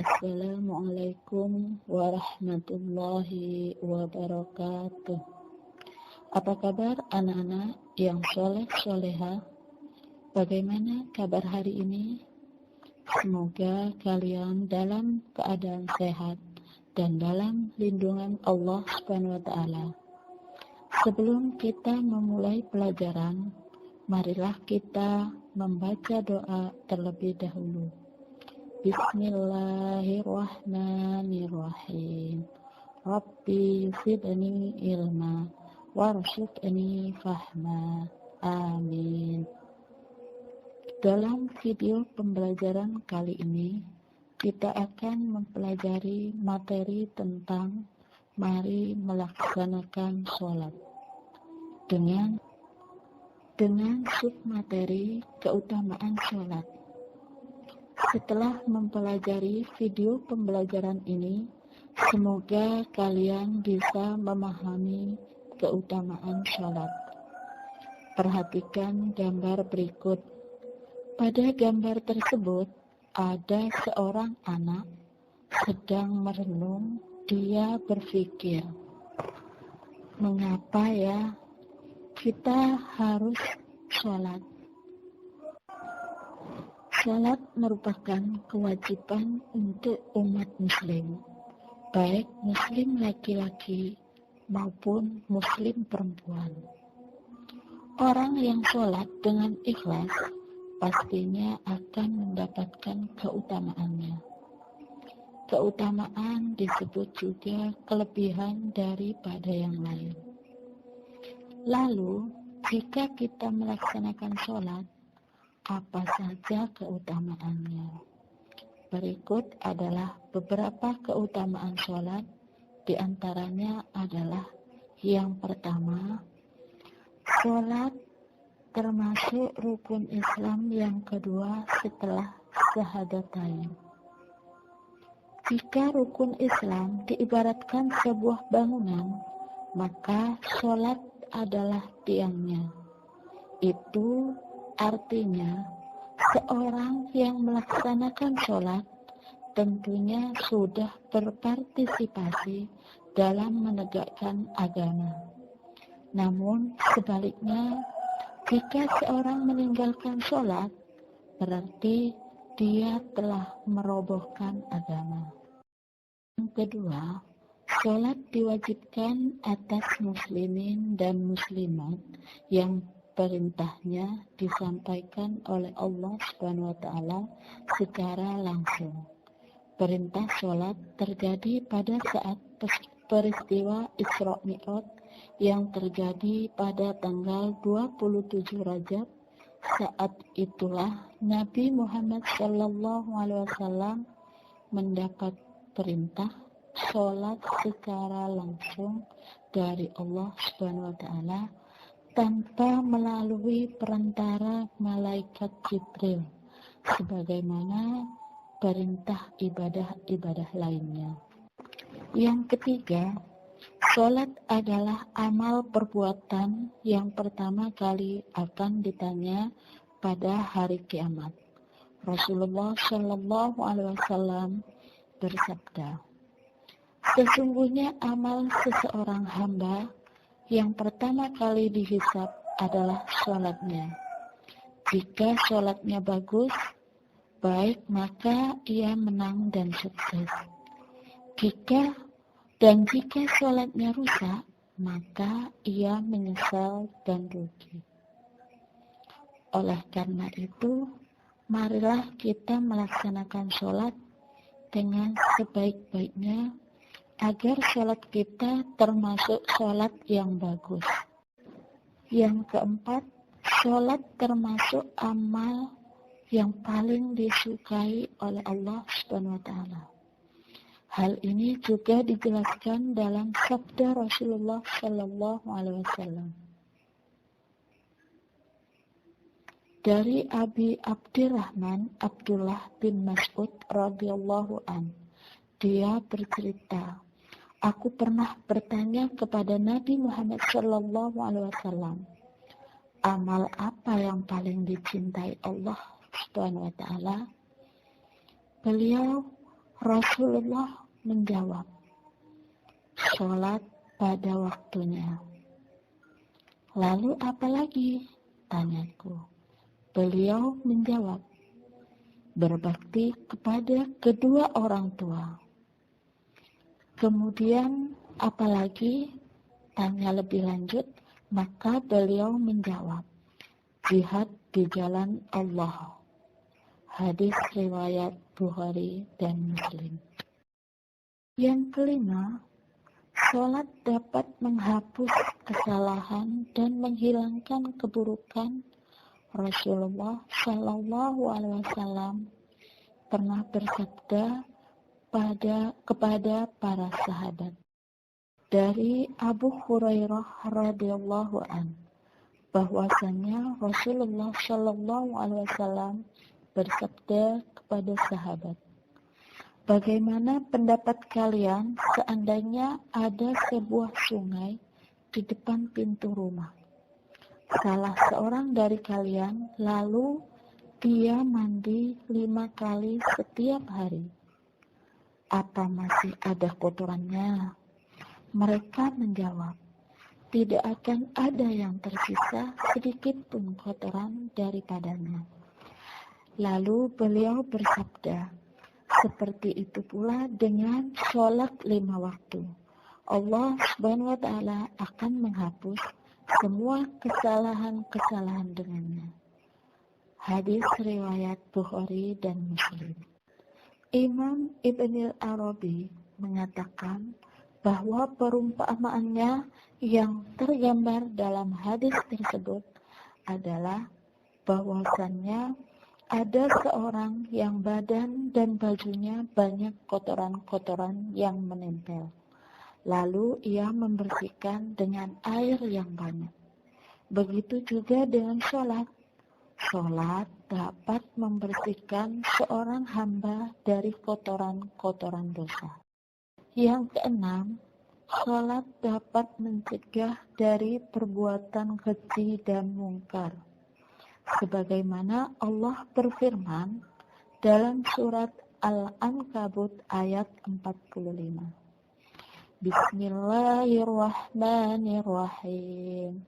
Assalamualaikum warahmatullahi wabarakatuh. Apa kabar anak-anak yang soleh-soleha? Bagaimana kabar hari ini? Semoga kalian dalam keadaan sehat dan dalam lindungan Allah Subhanahu wa Ta'ala. Sebelum kita memulai pelajaran, marilah kita membaca doa terlebih dahulu. Bismillahirrahmanirrahim. Rabbi zidni ilma warzuqni fahma. Amin. Dalam video pembelajaran kali ini, kita akan mempelajari materi tentang mari melaksanakan sholat dengan submateri keutamaan sholat. Setelah mempelajari video pembelajaran ini, semoga kalian bisa memahami keutamaan sholat. Perhatikan gambar berikut. Pada gambar tersebut, ada seorang anak sedang merenung. Dia berpikir, mengapa ya kita harus sholat? Sholat merupakan kewajiban untuk umat muslim, baik muslim laki-laki maupun muslim perempuan. Orang yang sholat dengan ikhlas pastinya akan mendapatkan keutamaannya. Keutamaan disebut juga kelebihan daripada yang lain. Lalu, jika kita melaksanakan sholat, apa saja keutamaannya? Berikut adalah beberapa keutamaan sholat. Di antaranya adalah yang pertama, sholat termasuk rukun Islam yang kedua setelah syahadatain. Jika rukun Islam diibaratkan sebuah bangunan, maka sholat adalah tiangnya. Itu artinya, seorang yang melaksanakan sholat tentunya sudah berpartisipasi dalam menegakkan agama. Namun sebaliknya, jika seorang meninggalkan sholat, berarti dia telah merobohkan agama. Yang kedua, sholat diwajibkan atas muslimin dan muslimat yang perintahnya disampaikan oleh Allah Subhanahu wa Ta'ala secara langsung. Perintah sholat terjadi pada saat peristiwa Isra Mi'raj yang terjadi pada tanggal 27 Rajab. Saat itulah Nabi Muhammad SAW mendapat perintah sholat secara langsung dari Allah Subhanahu wa Ta'ala tanpa melalui perantara malaikat Jibril, sebagaimana perintah ibadah-ibadah lainnya. Yang ketiga, sholat adalah amal perbuatan yang pertama kali akan ditanya pada hari kiamat. Rasulullah Shallallahu Alaihi Wasallam bersabda, sesungguhnya amal seseorang hamba yang pertama kali dihisab adalah sholatnya. Jika sholatnya bagus, baik, maka ia menang dan sukses. Jika sholatnya rusak, maka ia menyesal dan rugi. Oleh karena itu, marilah kita melaksanakan sholat dengan sebaik-baiknya, agar sholat kita termasuk sholat yang bagus. Yang keempat, sholat termasuk amal yang paling disukai oleh Allah Subhanahu wa Ta'ala. Hal ini juga dijelaskan dalam sabda Rasulullah Sallallahu Alaihi Wasallam. Dari Abi Abdirrahman Abdullah bin Mas'ud radhiyallahu an, dia bercerita, aku pernah bertanya kepada Nabi Muhammad Sallallahu Alaihi Wasallam, amal apa yang paling dicintai Allah Subhanahu wa Ta'ala? Beliau Rasulullah menjawab, sholat pada waktunya. Lalu apa lagi? Tanyaku. Beliau menjawab, berbakti kepada kedua orang tua. Kemudian apalagi? Tanya lebih lanjut, maka beliau menjawab, jihad di jalan Allah. Hadis riwayat Bukhari dan Muslim. Yang kelima, sholat dapat menghapus kesalahan dan menghilangkan keburukan. Rasulullah Shallallahu Alaihi Wasallam pernah bersabda kepada para sahabat dari Abu Hurairah radhiyallahu an, bahwasanya Rasulullah Shallallahu Alaihi Wasallam bersabda kepada sahabat, bagaimana pendapat kalian seandainya ada sebuah sungai di depan pintu rumah? Salah seorang dari kalian lalu dia mandi 5 kali setiap hari. Apa masih ada kotorannya? Mereka menjawab, tidak akan ada yang tersisa sedikit pun kotoran daripadanya. Lalu beliau bersabda, seperti itu pula dengan sholat 5 waktu. Allah Subhanahu wa Ta'ala akan menghapus semua kesalahan-kesalahan dengannya. Hadis riwayat Bukhari dan Muslim. Imam Ibn al-Arabi mengatakan bahwa perumpamaannya yang tergambar dalam hadis tersebut adalah bahwasannya ada seorang yang badan dan bajunya banyak kotoran-kotoran yang menempel. Lalu ia membersihkan dengan air yang banyak. Begitu juga dengan sholat. Sholat dapat membersihkan seorang hamba dari kotoran-kotoran dosa. Yang keenam, sholat dapat mencegah dari perbuatan keji dan mungkar. Sebagaimana Allah berfirman dalam surat Al-Ankabut ayat 45. Bismillahirrahmanirrahim.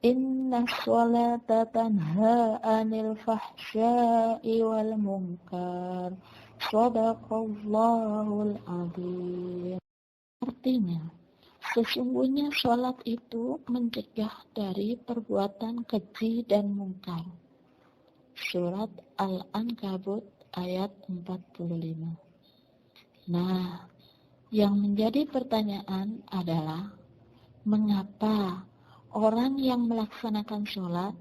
Inna sholata tanha anil fahsya'i wal munkar. Shadaqallahul adzim. Artinya, sesungguhnya sholat itu mencegah dari perbuatan keji dan mungkar. Surat Al-Ankabut ayat 45. Nah, yang menjadi pertanyaan adalah, mengapa orang yang melaksanakan sholat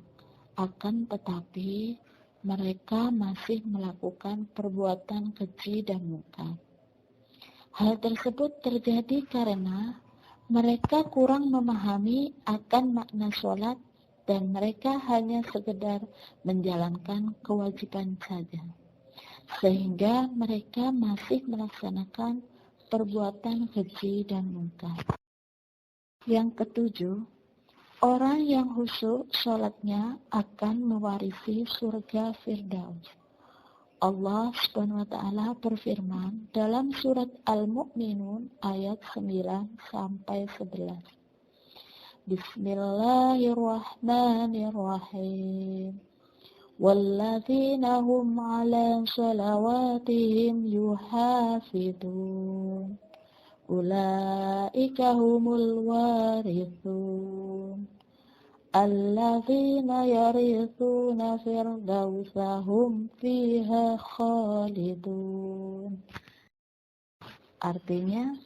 akan tetapi mereka masih melakukan perbuatan keji dan mungkar? Hal tersebut terjadi karena mereka kurang memahami akan makna sholat dan mereka hanya sekedar menjalankan kewajiban saja, sehingga mereka masih melaksanakan perbuatan keji dan mungkar. Yang ketujuh, orang yang khusyuk sholatnya akan mewarisi surga Firdaus. Allah Subhanahu wa Ta'ala berfirman dalam surat Al-Mu'minun ayat 9-11. Bismillahirrahmanirrahim. Walladzina hum ala salawatihim yuhafidun. Ulaika humul warithun. Alladzina yarithuna firdausa hum fiha khalidun. Artinya,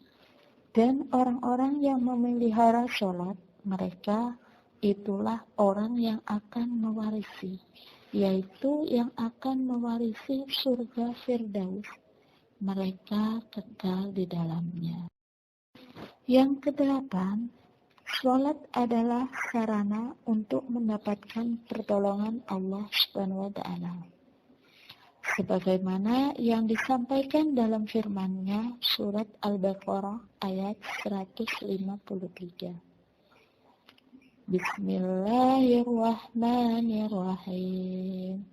dan orang-orang yang memelihara sholat, mereka itulah orang yang akan mewarisi, yaitu yang akan mewarisi surga Firdaus. Mereka kekal di dalamnya. Yang kedelapan, sholat adalah sarana untuk mendapatkan pertolongan Allah Subhanahu wa Ta'ala. Sebagaimana yang disampaikan dalam firman-Nya surat Al-Baqarah ayat 153. Bismillahirrahmanirrahim.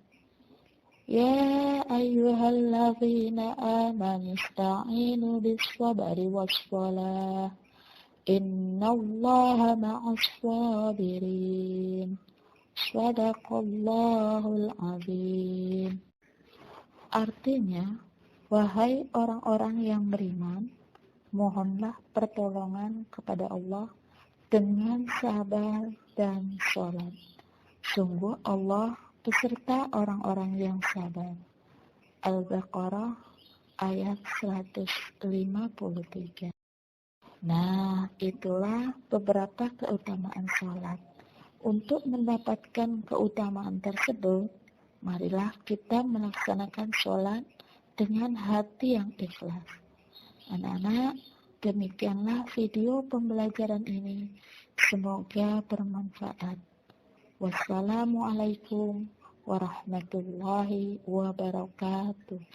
Ya ayyuhalladzina amanu ista'inu bis-sabri was-salah. Innallaha ma'as sabirin. Shadaqallahul azim. Artinya, wahai orang-orang yang beriman, mohonlah pertolongan kepada Allah dengan sabar dan sholat. Sungguh Allah beserta orang-orang yang sabar. Al-Baqarah ayat 153. Nah, itulah beberapa keutamaan sholat. Untuk mendapatkan keutamaan tersebut, marilah kita melaksanakan sholat dengan hati yang ikhlas. Anak-anak, demikianlah video pembelajaran ini. Semoga bermanfaat. Wassalamualaikum warahmatullahi wabarakatuh.